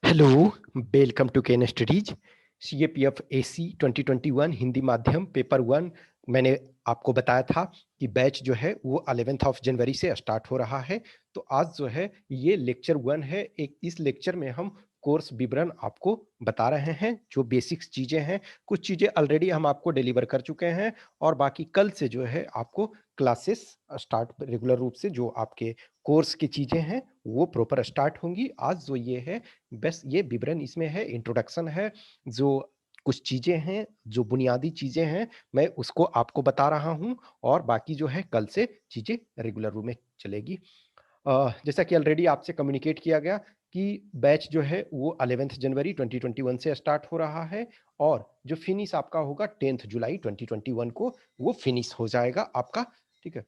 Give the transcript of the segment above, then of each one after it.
Hello, welcome to Ken Studies. CAPF AC 2021 Hindi माध्यम paper one. मैंने आपको बताया था कि बैच जो है वो 11th ऑफ जनवरी से स्टार्ट हो रहा है। तो आज जो है ये लेक्चर वन है। एक इस लेक्चर में हम कोर्स विवरण आपको बता रहे हैं, जो बेसिक्स चीजें हैं। कुछ चीजें ऑलरेडी हम आपको डिलीवर कर चुके हैं और बाकी कल से जो है आपको क्लासेस स्टार्ट रेगुलर रूप से जो आपके कोर्स की चीजें हैं वो प्रॉपर स्टार्ट होंगी। आज जो ये है बस ये विवरण इसमें है, इंट्रोडक्शन है, जो कुछ चीजें हैं, जो बुनियादी चीजें हैं, मैं उसको आपको बता रहा हूं और बाकी जो है कल से चीजें रेगुलर रूप में चलेगी। जैसा कि ऑलरेडी आपसे कम्युनिकेट किया गया कि बैच जो है वो 11th जनवरी 2021 से स्टार्ट हो रहा है और जो फिनिश आपका होगा 10th जुलाई 2021 को वो फिनिश हो जाएगा आपका। ठीक है,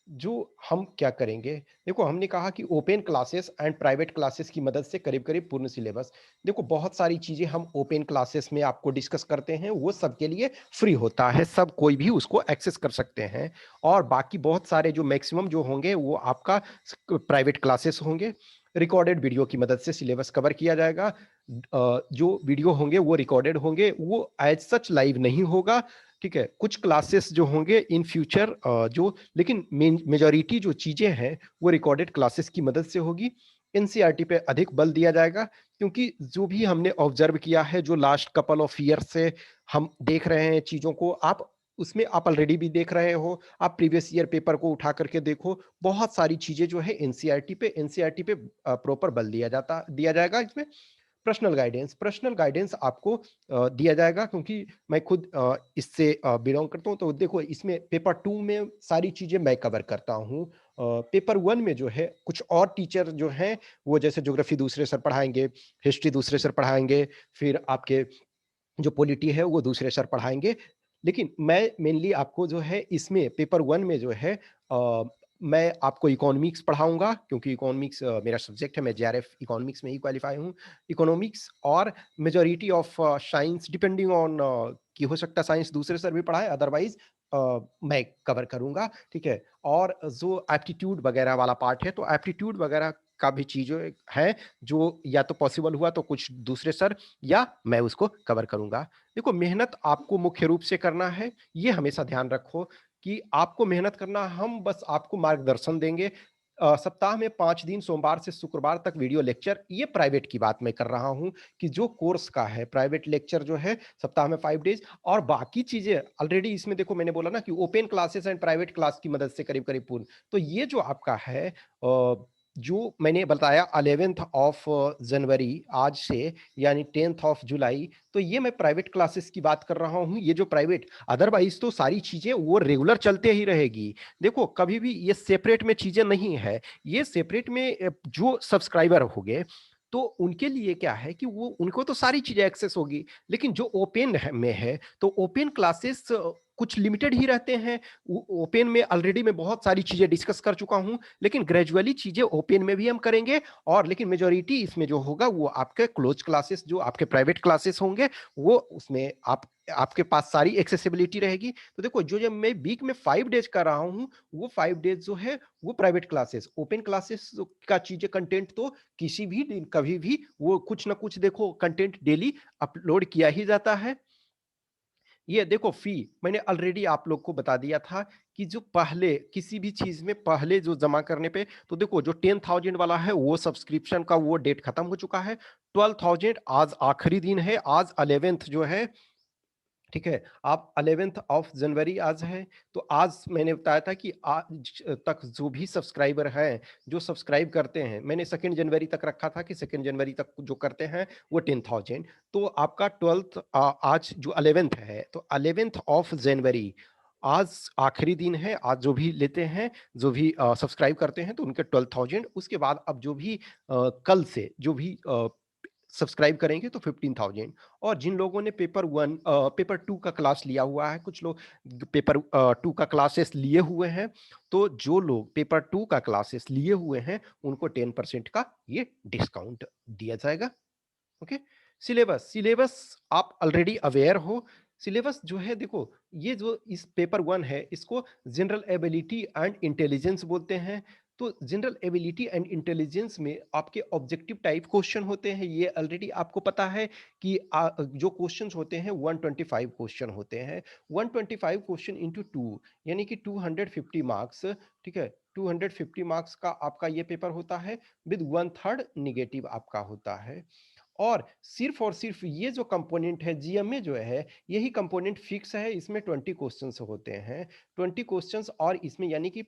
जो हम क्या करेंगे, देखो हमने कहा कि open classes and private classes की मदद से करीब करीब पूर्ण सिलेबस। देखो बहुत सारी चीजें हम ओपन क्लासेस में आपको डिस्कस करते हैं, वो सबके लिए फ्री होता है, सब कोई भी उसको एक्सेस कर सकते हैं। और बाकी बहुत सारे जो मैक्सिमम जो होंगे वो आपका प्राइवेट क्लासेस होंगे। रिकॉर्डेड वीडियो की मदद से सिलेबस कवर किया जाएगा। जो वीडियो होंगे वो रिकॉर्डेड होंगे, वो एज सच लाइव नहीं होगा। ठीक है, कुछ क्लासेस जो होंगे इन फ्यूचर जो, लेकिन मेजॉरिटी जो चीजें हैं वो रिकॉर्डेड क्लासेस की मदद से होगी। एनसीईआरटी पे अधिक बल दिया जाएगा, क्योंकि जो भी हमने ऑब्जर्व किया है, जो लास्ट कपल ऑफ ईयर से हम देख रहे हैं चीजों को, आप उसमें आप ऑलरेडी भी देख रहे हो, आप प्रीवियस ईयर पेपर को उठा करके देखो, बहुत सारी चीजें जो है एनसीईआरटी पे प्रॉपर बल दिया जाएगा। इसमें पर्सनल गाइडेंस आपको दिया जाएगा, क्योंकि मैं खुद इससे बिलोंग करता हूं। तो देखो इसमें पेपर टू में सारी चीजें मैं कवर करता हूं। पेपर वन में जो है कुछ और टीचर जो हैं वो जैसे ज्योग्राफी दूसरे सर पढ़ाएंगे, हिस्ट्री दूसरे सर पढ़ाएंगे, फिर आपके जो पॉलिटी है वो दूसरे सर पढ़ाएंगे। लेकिन मैं मेनली आपको जो है इसमें पेपर वन में जो है मैं आपको इकोनॉमिक्स पढ़ाऊंगा, क्योंकि इकोनॉमिक्स मेरा सब्जेक्ट है। मैं जेआरएफ इकोनॉमिक्स में ही क्वालिफाई हूँ। इकोनॉमिक्स और majority of science, depending on कि हो सकता है साइंस दूसरे सर भी पढ़ाए, अदरवाइज मैं कवर करूंगा। ठीक है, और जो एप्टीट्यूड वगैरह वाला पार्ट है, तो एप्टीट्यूड वगैरह का भी चीजें है जो या तो पॉसिबल हुआ तो कुछ दूसरे सर या मैं उसको कवर करूंगा। देखो मेहनत आपको मुख्य रूप से करना है, ये हमेशा ध्यान रखो कि आपको मेहनत करना, हम बस आपको मार्गदर्शन देंगे। सप्ताह में 5 दिन सोमवार से शुक्रवार तक वीडियो लेक्चर, ये प्राइवेट की बात मैं कर रहा हूं कि जो कोर्स का है प्राइवेट लेक्चर जो है सप्ताह में 5 डेज। और बाकी चीजें ऑलरेडी इसमें देखो मैंने बोला ना कि open classes and private class की मदद से करीब करीब पूर्ण। तो ये जो आपका है जो मैंने बताया 11th ऑफ जनवरी आज से, यानी 10th ऑफ जुलाई, तो ये मैं प्राइवेट क्लासेस की बात कर रहा हूं। ये जो प्राइवेट, अदरवाइज तो सारी चीजें वो रेगुलर चलते ही रहेगी। देखो कभी भी ये सेपरेट में चीजें नहीं है, ये सेपरेट में जो सब्सक्राइबर हो गए तो उनके लिए क्या है कि वो उनको तो सारी चीजें एक्सेस होगी। लेकिन जो ओपन में है तो ओपन क्लासेस कुछ लिमिटेड ही रहते हैं। ओपन में ऑलरेडी मैं बहुत सारी चीजें डिस्कस कर चुका हूं, लेकिन ग्रेजुअली चीजें ओपन में भी हम करेंगे। और लेकिन मेजोरिटी इसमें जो होगा वो आपके क्लोज क्लासेस, जो आपके प्राइवेट क्लासेस होंगे, वो उसमें आपके पास सारी एक्सेसिबिलिटी रहेगी। तो देखो जो जब मैं वीक में 5 डेज कर रहा हूं, वो 5 डेज जो है वो प्राइवेट क्लासेस, ओपन क्लासेस का चीजें कंटेंट तो किसी भी दिन कभी भी वो कुछ ना कुछ देखो कंटेंट डेली अपलोड किया ही जाता है। ये देखो फी मैंने ऑलरेडी आप लोग को बता दिया था कि जो पहले किसी भी चीज में पहले जो जमा करने पे, तो देखो जो 10,000 वाला है वो सब्सक्रिप्शन का वो डेट खत्म हो चुका है। 12,000 आज आखिरी दिन है, आज 11th जो है। ठीक है, आप 11th ऑफ जनवरी आज है। तो आज मैंने बताया था कि आज तक जो भी सब्सक्राइबर हैं, जो सब्सक्राइब करते हैं, मैंने 2 जनवरी तक रखा था कि 2 जनवरी तक जो करते हैं वो 10,000। तो आपका 12th आज जो 11th है, तो 11th ऑफ जनवरी आज आखिरी दिन है। आज जो भी लेते हैं, जो भी सब्सक्राइब करते हैं, तो उनके 12,000। उसके बाद अब जो भी कल से जो भी सब्सक्राइब करेंगे तो 15,000। और जिन लोगों ने पेपर टू का क्लास लिया हुआ है, कुछ लोग पेपर टू का क्लासेस लिए हुए हैं, तो जो लोग पेपर टू का क्लासेस लिए हुए हैं उनको 10% का ये डिस्काउंट दिया जाएगा। ओके, सिलेबस सिलेबस आप ऑलरेडी अवेयर हो। सिलेबस जो है देखो, ये जो इस पेपर वन है इसको जनरल एबिलिटी एंड इंटेलिजेंस बोलते हैं। तो जनरल एबिलिटी एंड इंटेलिजेंस में आपके ऑब्जेक्टिव टाइप क्वेश्चन होते हैं, ये ऑलरेडी आपको पता है कि जो क्वेश्चंस होते हैं 125 क्वेश्चन होते हैं। 125 क्वेश्चन इंटू 2 यानी कि 250 मार्क्स, ठीक है। 250 मार्क्स का आपका ये पेपर होता है विद 1/3 निगेटिव आपका होता है। और सिर्फ ये जो कंपोनेंट है जीएमए जो है, यही कंपोनेंट फिक्स है, इसमें 20 क्वेश्चंस होते हैं। 20 क्वेश्चंस और इसमें यानी कि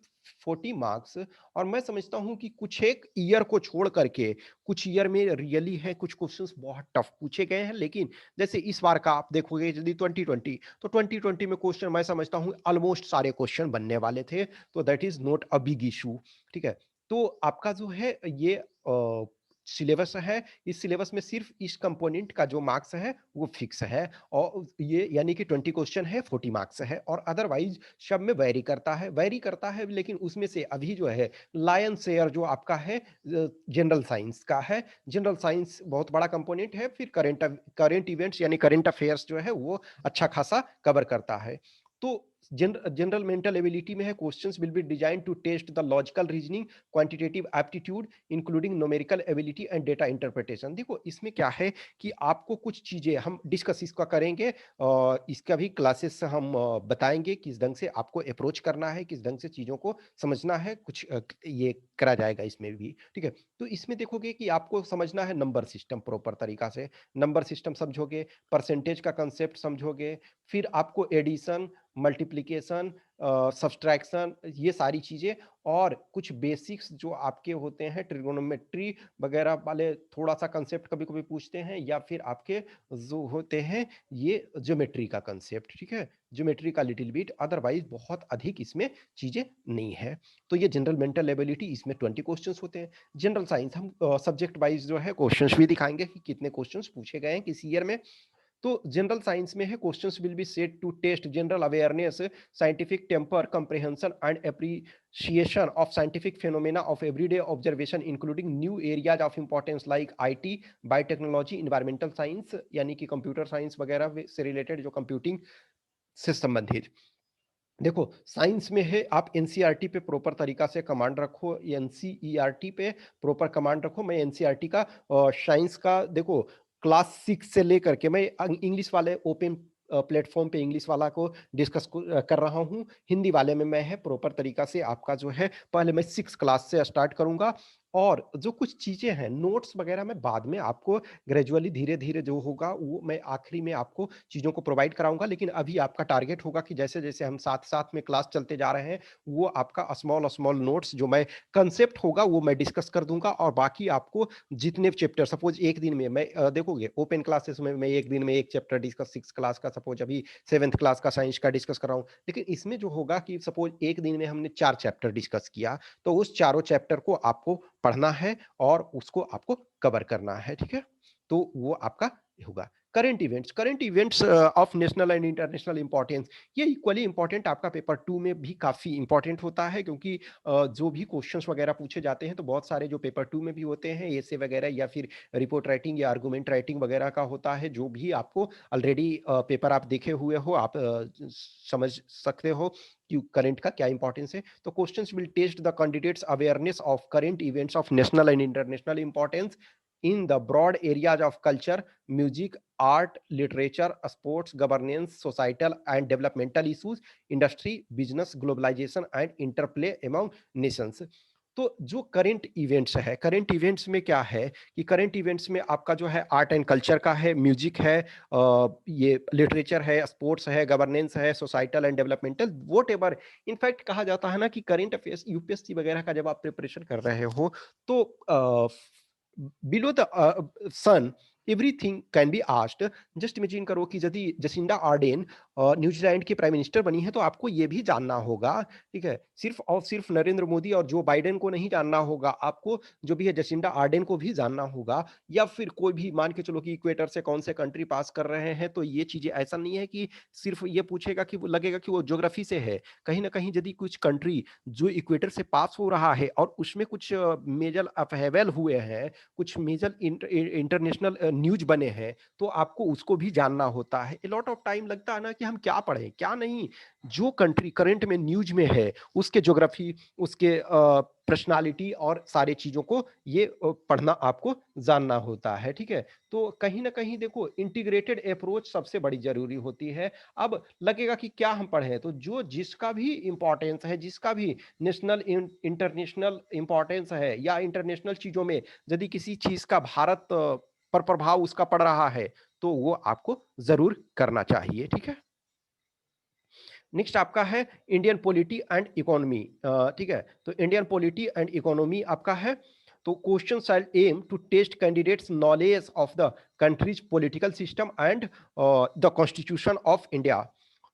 40 मार्क्स। और मैं समझता हूं कि कुछ एक ईयर को छोड़ करके कुछ ईयर में रियली है कुछ क्वेश्चंस बहुत टफ पूछे गए हैं, लेकिन जैसे इस बार का आप देखोगे यदि 2020, तो 2020 में क्वेश्चन मैं समझता हूं ऑलमोस्ट सारे क्वेश्चन बनने वाले थे, तो that is not a big issue, ठीक है। तो आपका जो है ये सिलेबस है, इस सिलेबस में सिर्फ इस कंपोनेंट का जो मार्क्स है वो फिक्स है, और ये यानी कि 20 क्वेश्चन है 40 मार्क्स है, और अदरवाइज सब में वेरी करता है, लेकिन उसमें से अभी जो है लायन शेयर जो आपका है जनरल साइंस का है। जनरल साइंस बहुत बड़ा कंपोनेंट है, फिर करंट इवेंट्स यानी करंट अफेयर्स जो है वो अच्छा खासा कवर करता है। तो जनरल मेंटल एबिलिटी में है questions will be design to test the logical reasoning, quantitative aptitude including numerical ability and data interpretation. देखो इसमें क्या है कि आपको कुछ चीजें हम डिस्कस इसका करेंगे, और इसका भी क्लासेस हम बताएंगे किस ढंग से आपको अप्रोच करना है, किस ढंग से चीजों को समझना है, कुछ ये करा जाएगा इसमें भी, ठीक है। तो इसमें देखोगे कि आपको समझना है नंबर सिस्टम प्रॉपर तरीका से, नंबर सिस्टम समझोगे, परसेंटेज का कंसेप्ट समझोगे, फिर आपको एडिशन, मल्टीप्लिकेशन, सब्सट्रैक्शन, ये सारी चीजें, और कुछ बेसिक्स जो आपके होते हैं ट्रिगोनोमेट्री वगैरह वाले थोड़ा सा कंसेप्ट कभी कभी पूछते हैं, या फिर आपके जो होते हैं ये ज्योमेट्री का कंसेप्ट, ठीक है, ज्योमेट्री का लिटिल बिट, अदरवाइज बहुत अधिक इसमें चीजें नहीं है। तो ये जनरल मेंटल एबिलिटी, इसमें 20 क्वेश्चंस होते हैं। जनरल साइंस हम सब्जेक्ट वाइज जो है क्वेश्चंस भी दिखाएंगे कि कितने क्वेश्चंस पूछे गए हैं किस ईयर में। तो जनरल साइंस में है questions will be set to test general awareness, scientific temper, comprehension and appreciation of scientific phenomena of everyday observation including new areas of importance like IT, biotechnology, environmental science यानी कि computer science वगैरह से related जो computing से संबंधित। देखो science में है आप एनसीईआरटी पे प्रॉपर तरीका से कमांड रखो, एनसीईआरटी पे प्रॉपर कमांड रखो। मैं एनसीईआरटी का साइंस का देखो क्लास 6 से लेकर के मैं इंग्लिश वाले ओपन प्लेटफॉर्म पे इंग्लिश वाला को डिस्कस कर रहा हूँ। हिंदी वाले में मैं है प्रॉपर तरीका से आपका जो है पहले मैं 6 क्लास से स्टार्ट करूंगा, और जो कुछ चीजें हैं नोट्स वगैरह मैं बाद में आपको ग्रेजुअली धीरे धीरे जो होगा वो मैं आखिरी में आपको चीज़ों को प्रोवाइड कराऊंगा। लेकिन अभी आपका टारगेट होगा कि जैसे जैसे हम साथ साथ में क्लास चलते जा रहे हैं, वो आपका स्मॉल स्मॉल नोट्स जो मैं कंसेप्ट होगा वो मैं डिस्कस कर दूंगा, और बाकी आपको जितने चैप्टर सपोज एक दिन में मैं देखोगे ओपन क्लासेस में मैं एक दिन में एक चैप्टर डिस्कस 6 क्लास का, सपोज अभी 7th क्लास का साइंस का डिस्कस कर रहा हूँ, लेकिन इसमें जो होगा कि सपोज एक दिन में हमने 4 चैप्टर डिस्कस किया, तो उस चारों चैप्टर को आपको पढ़ना है और उसको आपको कवर करना है, ठीक है। तो वो आपका होगा। Current events of national and international importance, ये इक्वली इंपॉर्टेंट आपका पेपर 2 में भी काफी इंपॉर्टेंट होता है, क्योंकि जो भी क्वेश्चंस वगैरह पूछे जाते हैं तो बहुत सारे जो पेपर 2 में भी होते हैं ऐसे वगैरह, या फिर रिपोर्ट राइटिंग या आर्गुमेंट राइटिंग वगैरह का होता है, जो भी आपको ऑलरेडी पेपर आप देखे हुए हो, आप समझ सकते हो कि करंट का क्या इंपॉर्टेंस है। तो questions will test the candidates awareness of current events of national and international importance in the broad areas of culture, music, art, literature, sports, governance, societal and developmental issues, industry, business, globalization and interplay among nations। तो जो current events है, current events में क्या है कि current events में आपका जो है आर्ट एंड कल्चर का है, म्यूजिक है, ये लिटरेचर है, स्पोर्ट्स है, गवर्नेंस है, societal and developmental, vote ever. In fact कहा जाता है ना कि करंट अफेयर्स यूपीएससी वगैरह का जब आप प्रिपरेशन कर रहे हो, तो below the sun everything can be asked. Just imagine करो कि यदि जसिंडा आर्डेन न्यूजीलैंड की प्राइम मिनिस्टर बनी है, तो आपको यह भी जानना होगा, ठीक है, सिर्फ और सिर्फ नरेंद्र मोदी और जो बाइडेन को नहीं जानना होगा, आपको जो भी है जसिंडा आर्डेन को भी जानना होगा, या फिर कोई भी मान के चलो कि इक्वेटर से कौन से कंट्री पास कर रहे हैं। तो ये चीजें ऐसा नहीं है कि सिर्फ ये पूछेगा कि वो लगेगा कि वो ज्योग्राफी से है, कहीं ना कहीं यदि कुछ कंट्री जो इक्वेटर से पास हो रहा है और उसमें कुछ मेजर अपहेवल हुए हैं, कुछ मेजर इंटरनेशनल न्यूज बने हैं, तो आपको उसको भी जानना होता है। लॉट ऑफ टाइम लगता है ना कि हम क्या पढ़ें क्या नहीं, जो कंट्री करंट में न्यूज में है उसके ज्योग्राफी, उसके पर्सनालिटी और सारे चीजों को ये पढ़ना आपको जानना होता है। ठीक है, तो कहीं ना कहीं देखो इंटीग्रेटेड अप्रोच सबसे बड़ी जरूरी होती है। अब लगेगा कि क्या हम पढ़ें, तो जो जिसका भी इंपॉर्टेंस है, जिसका भी नेशनल इंटरनेशनल इंपॉर्टेंस है या इंटरनेशनल चीजों में यदि किसी चीज का भारत पर प्रभाव उसका पड़ रहा है तो वो आपको जरूर करना चाहिए। ठीक है, नेक्स्ट आपका है इंडियन पॉलिटी एंड इकोनॉमी। ठीक है, तो इंडियन पॉलिटी एंड इकोनॉमी आपका है, तो question shall aim to test candidates knowledge of the country's political system and the constitution of India,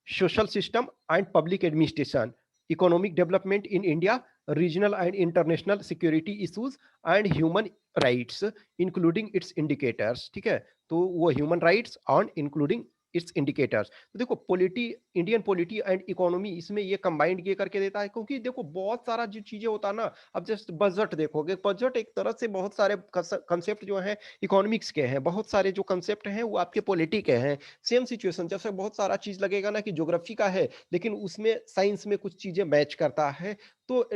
social system and public administration, economic development in India, regional and international security issues and human rights including its indicators. ठीक है, तो वो human rights और including its indicators. तो देखो polity, Indian polity and economy इसमें ये combined ये करके देता है, क्योंकि देखो बहुत सारा जो चीजें होता है ना, अब जस्ट बजट देखोगे, बजट एक तरह से बहुत सारे कंसेप्ट जो है इकोनॉमिक्स के हैं, बहुत सारे जो कंसेप्ट हैं वो आपके पॉलिटी के हैं। सेम सिचुएशन जैसे बहुत सारा चीज लगेगा ना कि ज्योग्राफी का है लेकिन उसमें साइंस में कुछ चीजें मैच करता है, तो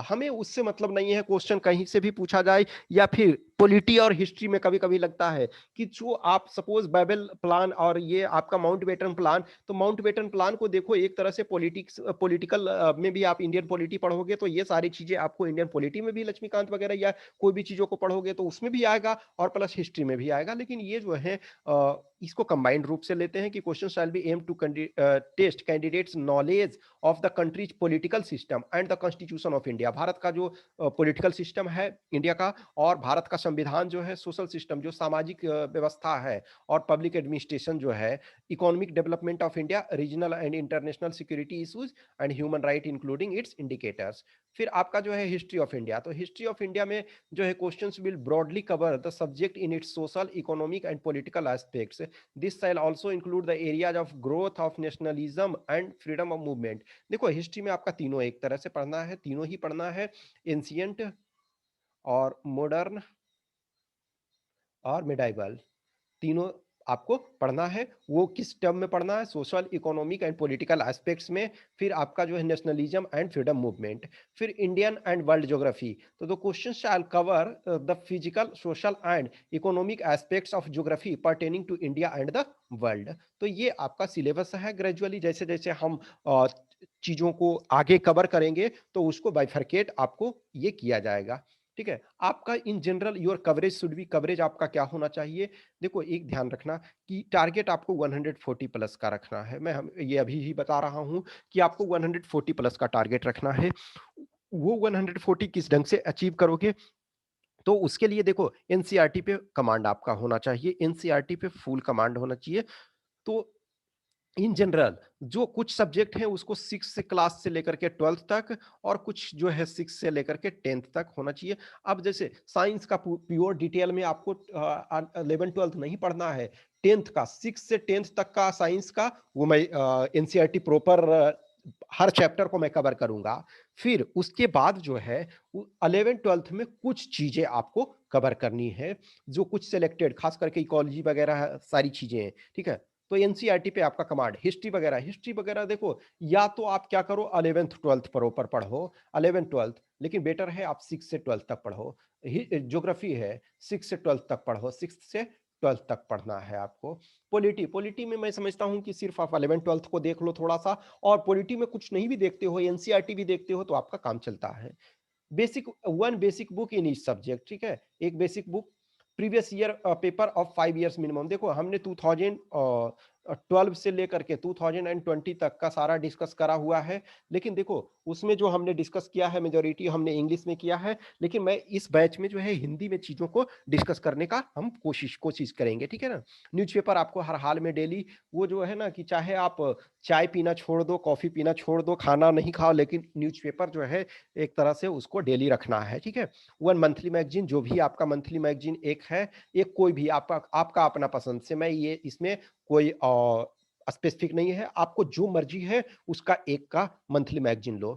हमें उससे मतलब नहीं है क्वेश्चन कहीं से भी पूछा जाए, या फिर पॉलिटी और हिस्ट्री में कभी कभी लगता है कि जो आप सपोज बाइबल प्लान और ये आपका माउंट बेटन प्लान, तो माउंट बेटन प्लान को देखो एक तरह से पॉलिटिक्स पॉलिटिकल में भी आप इंडियन पॉलिटी पढ़ोगे तो ये सारी चीजें आपको इंडियन पॉलिटी में भी लक्ष्मीकांत वगैरह या कोई भी चीजों को पढ़ोगे तो उसमें भी आएगा और प्लस हिस्ट्री में भी आएगा। लेकिन ये जो है इसको कंबाइंड रूप से लेते हैं कि question shall be aim to test candidates knowledge of the country's political system and the constitution of India, Bharat का जो पॉलिटिकल सिस्टम है इंडिया का, और भारत का संविधान जो है, सोशल सिस्टम जो सामाजिक व्यवस्था है, और पब्लिक एडमिनिस्ट्रेशन जो है, economic development of India, regional and international security issues and human right including its indicators. फिर आपका जो है हिस्ट्री ऑफ इंडिया, तो हिस्ट्री ऑफ इंडिया में जो है questions will broadly cover the subject in its social, economic and political aspects. This shell also include the areas of growth of nationalism and freedom of movement. देखो history में आपका तीनों एक तरह से पढ़ना है, तीनों ही पढ़ना है, एंशिएंट और मॉडर्न और मिडाइवल, तीनों आपको पढ़ना है। वो किस टर्म में पढ़ना है, social, economic and political aspects में। फिर आपका जो है नेशनलिज्म एंड फ्रीडम मूवमेंट। फिर इंडियन एंड वर्ल्ड ज्योग्राफी, तो the question shall cover the physical, social and economic aspects of geography pertaining to India and the world. तो ये आपका सिलेबस है। ग्रेजुअली जैसे जैसे हम चीजों को आगे कवर करेंगे तो उसको बाइफरकेट आपको ये किया जाएगा। ठीक है, आपका in general your coverage should be, coverage आपका क्या होना चाहिए, देखो एक ध्यान रखना कि टारगेट आपको 140 प्लस का रखना है। मैं हम ये अभी ही बता रहा हूं कि आपको 140 प्लस का टारगेट रखना है। वो 140 किस ढंग से अचीव करोगे, तो उसके लिए देखो एनसीईआरटी पे कमांड आपका होना चाहिए, एनसीईआरटी पे फुल कमांड होना चाहिए। तो इन जनरल जो कुछ सब्जेक्ट हैं उसको 6 से क्लास से लेकर के 12th तक, और कुछ जो है 6 से लेकर के 10th तक होना चाहिए। अब जैसे साइंस का प्योर डिटेल में आपको 11 12th नहीं पढ़ना है, 10th का 6 से 10th तक का साइंस का वो मैं एनसीईआरटी प्रॉपर हर चैप्टर को मैं कवर करूंगा। फिर उसके बाद जो है 11 12th में कुछ चीजें आपको कवर करनी है, जो कुछ सिलेक्टेड, खास करके इकोलॉजी वगैरह सारी चीजें हैं। ठीक है, तो एनसीईआरटी पे आपका कमांड। हिस्ट्री वगैरह, हिस्ट्री वगैरह देखो या तो आप क्या करो 11th 12th प्रॉपर पढ़ो, 11 12th, लेकिन बेटर है आप 6 से 12th तक पढ़ो। ज्योग्राफी है 6 से 12th तक पढ़ो, 6 से 12th तक पढ़ना है आपको। पॉलिटी, पॉलिटी में मैं समझता हूं कि सिर्फ आप 11 12th को देख लो थोड़ा सा, और पॉलिटी में कुछ नहीं भी देखते हो, एनसीईआरटी भी देखते हो तो आपका काम चलता है। Basic, one basic book in each subject. ठीक है, एक basic book, previous year paper of 5 years minimum. देखो हमने 2012 से लेकर के 2020 तक का सारा डिस्कस करा हुआ है, लेकिन देखो उसमें जो हमने डिस्कस किया है मेजोरिटी हमने इंग्लिश में किया है, लेकिन मैं इस बैच में जो है हिंदी में चीजों को डिस्कस करने का हम कोशिश करेंगे। ठीक है ना, न्यूज़पेपर आपको हर हाल में डेली, वो जो है ना कि चाहे आप चाय पीना छोड़ दो, कॉफी पीना छोड़ दो, खाना नहीं खाओ, लेकिन न्यूज़पेपर जो है एक तरह से उसको डेली रखना है। ठीक है, वन मंथली मैगजीन, जो भी आपका मंथली मैगजीन एक है, एक कोई भी आपका अपना पसंद से, मैं ये इसमें कोई स्पेसिफिक नहीं है, आपको जो मर्जी है उसका एक का मंथली मैगजीन लो।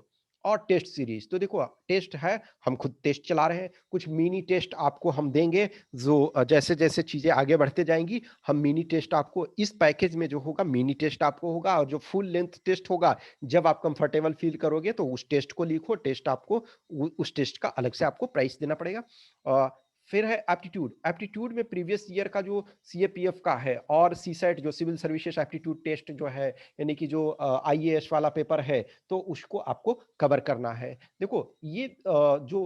और टेस्ट सीरीज। तो देखो टेस्ट है, हम खुद टेस्ट चला रहे हैं, कुछ मिनी टेस्ट आपको हम देंगे, जो जैसे जैसे चीजें आगे बढ़ते जाएंगी हम मिनी टेस्ट आपको इस पैकेज में जो होगा मिनी टेस्ट आपको होगा, और जो फुल लेंथ टेस्ट होगा जब आप कंफर्टेबल फील करोगे तो उस टेस्ट को लिखो, टेस्ट आपको उस टेस्ट का अलग से आपको प्राइस देना पड़ेगा। फिर है एप्टीट्यूड। एप्टीट्यूड में प्रीवियस ईयर का जो सीएपीएफ का है और सीसेट जो सिविल सर्विसेज एप्टीट्यूड टेस्ट जो है, यानी कि जो आईएएस वाला पेपर है, तो उसको आपको कवर करना है। देखो ये जो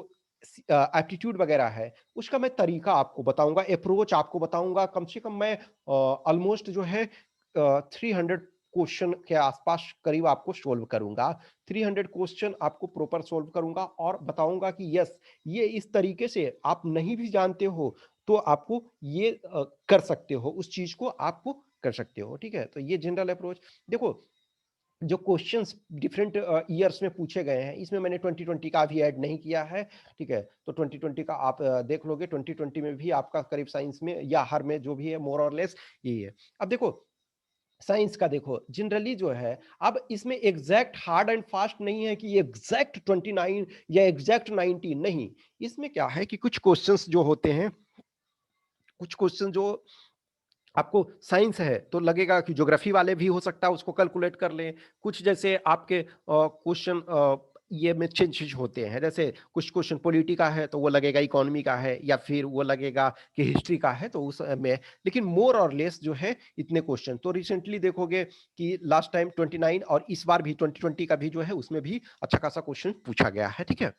एप्टीट्यूड वगैरह है उसका मैं तरीका आपको बताऊंगा, अप्रोच आपको बताऊंगा। कम से कम मैं ऑलमोस्ट जो है 300 क्वेश्चन के आसपास करीब आपको सोल्व करूंगा। 300 क्वेश्चन आपको प्रॉपर सोल्व करूंगा और बताऊंगा कि यस ये इस तरीके से आप नहीं भी जानते हो तो आपको ये कर सकते हो, उस चीज को आपको कर सकते हो। ठीक है, तो ये जनरल अप्रोच। देखो जो क्वेश्चंस डिफरेंट ईयर्स में पूछे गए हैं, इसमें मैंने 2020 का भी ऐड नहीं किया है। ठीक है, तो 2020 का आप देख लोगे, 2020 में भी आपका करीब साइंस में या हर में जो भी है मोर और लेस यही है। अब देखो साइंस का, देखो जनरली जो है अब इसमें एग्जैक्ट हार्ड एंड फास्ट नहीं है कि एग्जैक्ट 29 या एग्जैक्ट 90, नहीं। इसमें क्या है कि कुछ क्वेश्चंस जो होते हैं, कुछ क्वेश्चन जो आपको साइंस है तो लगेगा कि ज्योग्राफी वाले भी हो सकता है उसको कैलकुलेट कर लें। कुछ जैसे आपके क्वेश्चन ये में चेंज होते हैं, जैसे कुछ क्वेश्चन पॉलिटी का है तो वो लगेगा इकोनॉमी का है, या फिर वो लगेगा कि हिस्ट्री का है, तो उस में लेकिन मोर और लेस जो है इतने क्वेश्चन। तो रिसेंटली देखोगे कि लास्ट टाइम 29 और इस बार भी 2020 का भी जो है उसमें भी अच्छा खासा क्वेश्चन पूछा गया है। ठीक है,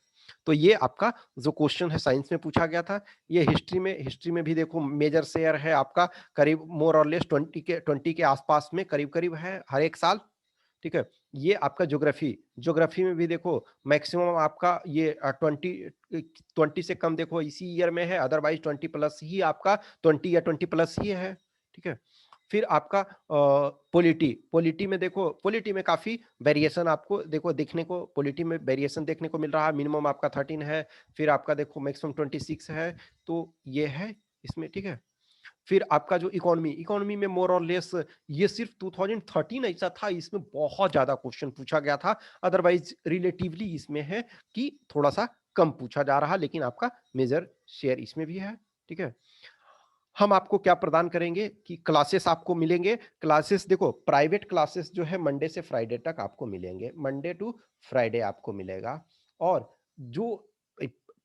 तो ये आपका जो क्वेश्चन है साइंस में पूछा गया था। ये हिस्ट्री में भी देखो मेजर शेयर है आपका, करीब मोर और लेस 20 के आसपास में करीब करीब है हर एक साल। ठीक है, ये आपका ज्योग्राफी में भी देखो मैक्सिमम आपका ये 20 से कम देखो इसी ईयर में है, अदरवाइज 20 प्लस ही आपका 20 या 20 प्लस ही है। ठीक है, फिर आपका पॉलिटी में देखो, पॉलिटी में काफी वेरिएशन आपको देखो देखने को, पॉलिटी में वेरिएशन देखने को मिल रहा है। मिनिमम आपका 13 है, फिर आपका देखो मैक्सिमम 26 है, तो ये है इसमें। ठीक है, फिर आपका जो इकोनॉमी में मोर और लेस ये सिर्फ 2013 ऐसा था, इसमें बहुत ज्यादा क्वेश्चन पूछा गया था। अदरवाइज रिलेटिवली इसमें है कि थोड़ा सा कम पूछा जा रहा, लेकिन आपका मेजर शेयर इसमें भी है। ठीक है, हम आपको क्या प्रदान करेंगे कि क्लासेस आपको मिलेंगे। क्लासेस देखो प्राइवेट क्लासेस जो है मंडे से फ्राइडे तक आपको मिलेंगे, मंडे टू फ्राइडे आपको मिलेगा। और जो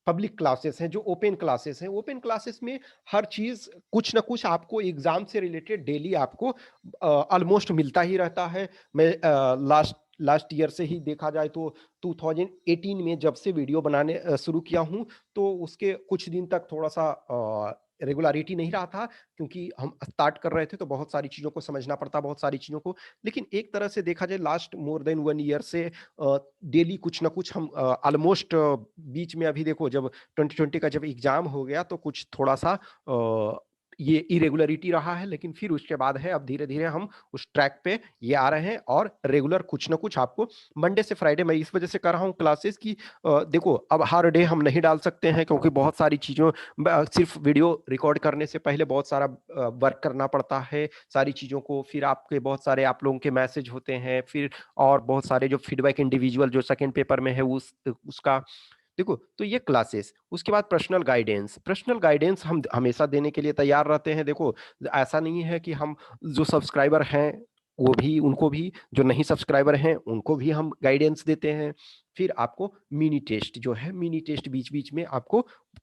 पब्लिक क्लासेस हैं, जो ओपन क्लासेस हैं, ओपन क्लासेस में हर चीज कुछ ना कुछ आपको एग्जाम से रिलेटेड डेली आपको ऑलमोस्ट मिलता ही रहता है। मैं लास्ट ईयर से ही देखा जाए तो 2018 में जब से वीडियो बनाने शुरू किया हूं, तो उसके कुछ दिन तक थोड़ा सा रेगुलरिटी नहीं रहा था, क्योंकि हम स्टार्ट कर रहे थे तो बहुत सारी चीजों को समझना पड़ता, बहुत सारी चीजों को। लेकिन एक तरह से देखा जाए लास्ट मोर देन 1 ईयर से डेली कुछ ना कुछ हम ऑलमोस्ट बीच में अभी देखो जब 2020 का जब एग्जाम हो गया तो कुछ थोड़ा सा ये इरेगुलरिटी रहा है, लेकिन फिर उसके बाद है अब धीरे धीरे हम उस ट्रैक पे ये आ रहे हैं, और रेगुलर कुछ ना कुछ आपको मंडे से फ्राइडे मैं इस वजह से कर रहा हूँ क्लासेस की। देखो अब हर डे हम नहीं डाल सकते हैं, क्योंकि बहुत सारी चीजों सिर्फ वीडियो रिकॉर्ड करने से पहले बहुत सारा वर्क करना पड़ता है सारी चीजों को, फिर आपके बहुत सारे आप लोगों के मैसेज होते हैं, फिर और बहुत सारे जो फीडबैक इंडिविजुअल जो सेकंड पेपर में है उसका। देखो तो ये क्लासेस, उसके बाद पर्सनल गाइडेंस हम हमेशा देने के लिए तैयार रहते हैं। देखो ऐसा नहीं है कि हम जो सब्सक्राइबर हैं वो भी, उनको भी, जो नहीं सब्सक्राइबर हैं उनको भी हम गाइडेंस देते हैं। फिर आपको मिनी टेस्ट जो है, मिनी टेस्ट बीच बीच में आपको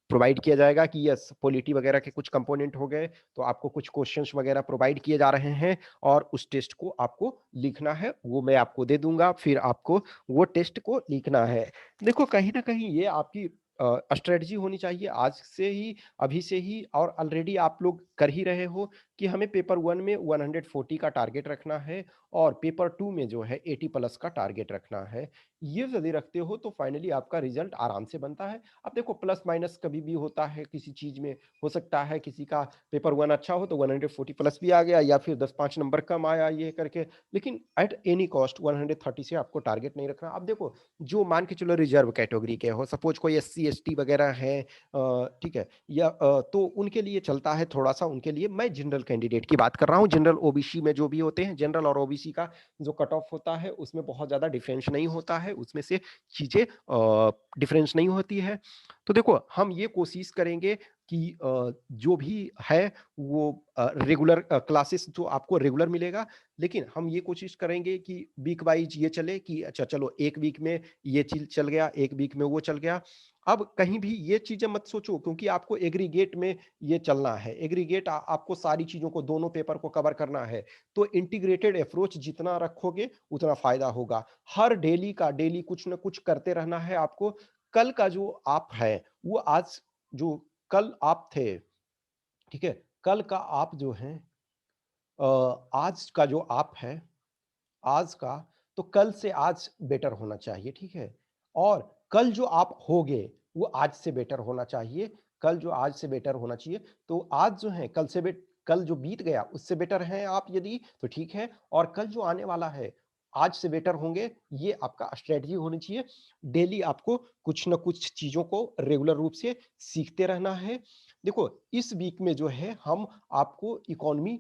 प्रोवाइड किया जाएगा कि यस पॉलिटी वगैरह के कुछ कंपोनेंट हो गए तो आपको कुछ क्वेश्चंस वगैरह प्रोवाइड किए जा रहे हैं, और उस टेस्ट को आपको लिखना है, वो मैं आपको दे दूंगा, फिर आपको वो टेस्ट को लिखना है। देखो कहीं ना कहीं ये आपकी स्ट्रेटजी होनी चाहिए आज से ही, अभी से ही, और ऑलरेडी आप लोग कर ही रहे हो कि हमें पेपर 1 में 140 का टारगेट रखना है, और पेपर 2 में जो है 80 प्लस का टारगेट रखना है। ये यदि रखते हो तो फाइनली आपका रिजल्ट आराम से बनता है। अब देखो प्लस माइनस कभी भी होता है किसी चीज में, हो सकता है किसी का पेपर 1 अच्छा हो तो 140 प्लस भी आ गया, या फिर 10-5 नंबर कम आया ये करके, लेकिन एट एनी कॉस्ट 130 से आपको टारगेट नहीं रखना। अब देखो जो मान के चलो रिजर्व कैटेगरी के हो, सपोज कोई SC ST वगैरह है, ठीक है, या तो उनके लिए चलता है थोड़ा सा, उनके लिए मैं जनरल कैंडिडेट की बात कर रहा हूँ। जनरल OBC में जो भी होते हैं, जनरल और OBC का जो कट ऑफ होता है उसमें बहुत ज्यादा डिफरेंस नहीं होता है। है उसमें से चीजें डिफरेंस नहीं होती है। तो देखो हम ये कोशिश करेंगे कि जो भी है वो रेगुलर क्लासेस जो आपको रेगुलर मिलेगा, लेकिन हम ये कोशिश करेंगे कि वीक वाइज ये चले कि अच्छा चलो एक वीक में ये चीज चल गया, एक वीक में वो चल गया। अब कहीं भी ये चीजें मत सोचो, क्योंकि आपको एग्रीगेट में ये चलना है, एग्रीगेट आपको सारी चीजों को दोनों पेपर को कवर करना है। तो इंटीग्रेटेड अप्रोच जितना रखोगे उतना फायदा होगा। हर डेली का डेली कुछ ना कुछ करते रहना है आपको। कल का जो आप है वो आज जो कल आप थे, ठीक है, कल का आप जो है आज का जो आप है आज का, तो कल से आज बेटर होना चाहिए, ठीक है। और कल जो आप होगे वो आज से बेटर होना चाहिए, कल जो आज से बेटर होना चाहिए। तो आज जो है कल जो बीत गया उससे बेटर है आप यदि, तो ठीक है। और कल जो आने वाला है आज से बेटर होंगे, ये आपका स्ट्रेटजी होनी चाहिए। डेली आपको कुछ ना कुछ चीजों को रेगुलर रूप से सीखते रहना है। देखो इस वीक में जो है हम आपको इकोनॉमी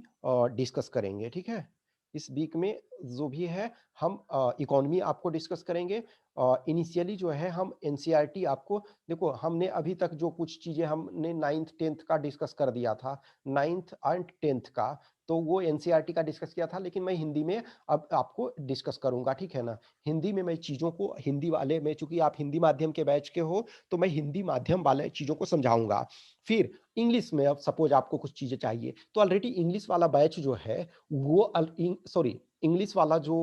डिस्कस करेंगे, ठीक है। इस वीक में जो भी है हम इकोनॉमी आपको डिस्कस करेंगे। इनिशियली जो है हम एनसीईआरटी आपको, देखो हमने अभी तक जो कुछ चीजें हमने 9th 10th का डिस्कस कर दिया था, 9th एंड 10th का, तो वो एनसीईआरटी का डिस्कस किया था, लेकिन मैं हिंदी में अब आपको डिस्कस करूंगा, ठीक है ना। हिंदी में मैं चीजों को हिंदी वाले में, चूंकि आप हिंदी माध्यम के बैच के हो, तो मैं हिंदी माध्यम वाले चीजों को समझाऊंगा। फिर इंग्लिश में अब सपोज आपको कुछ चीजें चाहिए, तो ऑलरेडी इंग्लिश वाला बैच जो है वो सॉरी इंग्लिश वाला जो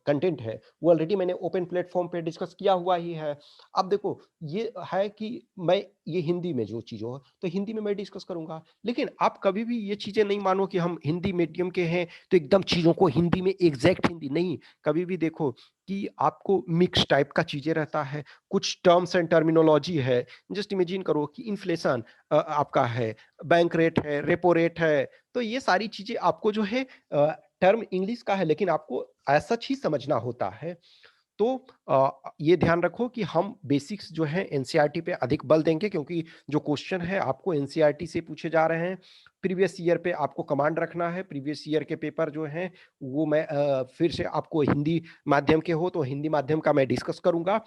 कंटेंट है वो ऑलरेडी मैंने ओपन प्लेटफॉर्म पे डिस्कस किया हुआ ही है। अब देखो ये है कि मैं ये हिंदी में जो चीज़ हो तो हिंदी में मैं डिस्कस करूंगा, लेकिन आप कभी भी ये चीज़ें नहीं मानो कि हम हिंदी मीडियम के हैं तो एकदम चीज़ों को हिंदी में एग्जैक्ट हिंदी नहीं। कभी भी देखो कि आपको मिक्स टाइप का चीज़ें रहता है, कुछ टर्म्स एंड टर्मिनोलॉजी है। जस्ट इमेजिन करो कि इन्फ्लेशन आपका है, बैंक रेट है, रेपो रेट है, तो ये सारी चीज़ें आपको जो है टर्म इंग्लिश का है, लेकिन आपको ऐसा ही समझना होता है। तो ये ध्यान रखो कि हम बेसिक्स जो है एनसीईआरटी पे अधिक बल देंगे, क्योंकि जो क्वेश्चन है आपको एनसीईआरटी से पूछे जा रहे हैं। प्रीवियस ईयर पे आपको कमांड रखना है। प्रीवियस ईयर के पेपर जो हैं वो मैं फिर से आपको हिंदी माध्यम के हो तो हिंदी माध्यम का मैं डिस्कस करूंगा।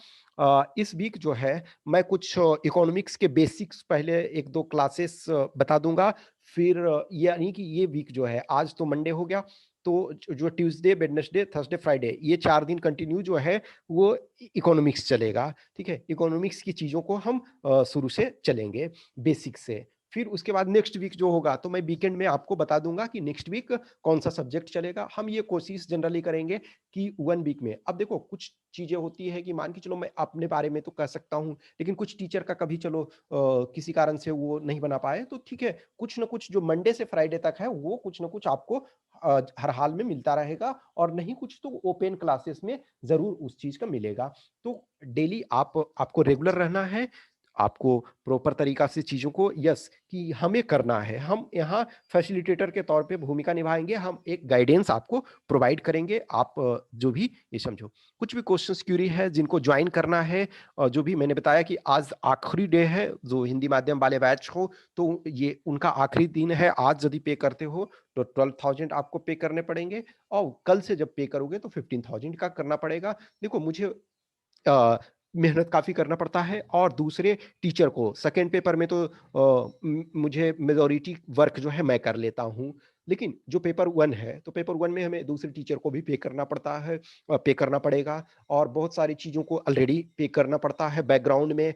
इस वीक जो है मैं कुछ इकोनॉमिक्स के बेसिक्स पहले एक दो क्लासेस बता दूंगा। फिर यानी कि ये वीक जो है, आज तो मंडे हो गया, तो जो ट्यूसडे वेडनेसडे थर्सडे फ्राइडे ये 4 दिन कंटिन्यू जो है वो इकोनॉमिक्स चलेगा, ठीक है। इकोनॉमिक्स की चीजों को हम शुरू से चलेंगे, बेसिक से। फिर उसके बाद नेक्स्ट वीक जो होगा तो मैं वीकेंड में आपको बता दूंगा कि नेक्स्ट वीक कौन सा सब्जेक्ट चलेगा। हम ये कोशिश जनरली करेंगे कि 1 वीक में, अब देखो कुछ चीजें होती है कि मान के चलो मैं अपने बारे में तो कह सकता हूँ, लेकिन कुछ टीचर का कभी चलो किसी कारण से वो नहीं बना पाए, तो ठीक है, कुछ ना कुछ जो मंडे से फ्राइडे तक है वो कुछ ना कुछ आपको हर हाल में मिलता रहेगा, और नहीं कुछ तो ओपन क्लासेस में जरूर उस चीज का मिलेगा। तो डेली आपको रेगुलर रहना है, आपको प्रॉपर तरीका से चीजों को यस कि हमें करना है। हम यहाँ फैसिलिटेटर के तौर पे भूमिका निभाएंगे, हम एक गाइडेंस आपको प्रोवाइड करेंगे। आप जो भी ये समझो, कुछ भी क्वेश्चंस क्यूरी है जिनको ज्वाइन करना है, और जो भी मैंने बताया कि आज आखिरी डे है जो हिंदी माध्यम वाले बैच हो, तो ये उनका आखिरी दिन है। आज यदि पे करते हो तो 12,000 आपको पे करने पड़ेंगे, और कल से जब पे करोगे तो 15,000 का करना पड़ेगा। देखो मुझे मेहनत काफ़ी करना पड़ता है, और दूसरे टीचर को सेकंड पेपर में तो मुझे मेजॉरिटी वर्क जो है मैं कर लेता हूँ, लेकिन जो पेपर 1 है तो पेपर 1 में हमें दूसरे टीचर को भी पे करना पड़ता है, पे करना पड़ेगा। और बहुत सारी चीज़ों को ऑलरेडी पे करना पड़ता है बैकग्राउंड में।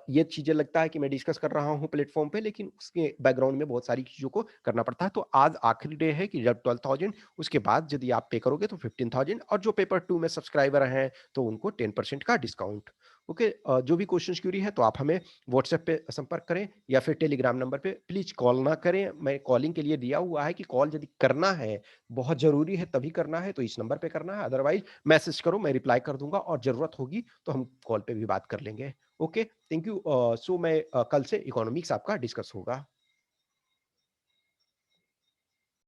ये चीज़ें लगता है कि मैं डिस्कस कर रहा हूँ प्लेटफॉर्म पे, लेकिन उसके बैकग्राउंड में बहुत सारी चीज़ों को करना पड़ता है। तो आज आखिरी डे है कि जब 12,000, उसके बाद यदि आप पे करोगे तो 15,000, और जो पेपर 2 में सब्सक्राइबर हैं तो उनको 10% का डिस्काउंट। ओके, जो भी क्वेश्चन क्यूरी है तो आप हमें व्हाट्सएप पे संपर्क करें, या फिर टेलीग्राम नंबर पे प्लीज कॉल ना करें। मैं कॉलिंग के लिए दिया हुआ है कि कॉल यदि करना है, बहुत जरूरी है तभी करना है, तो इस नंबर पे करना है, अदरवाइज मैसेज करो, मैं रिप्लाई कर दूंगा, और जरूरत होगी तो हम कॉल पे भी बात कर लेंगे। Okay, thank you. सो मैं कल से इकोनॉमिक्स आपका डिस्कस होगा।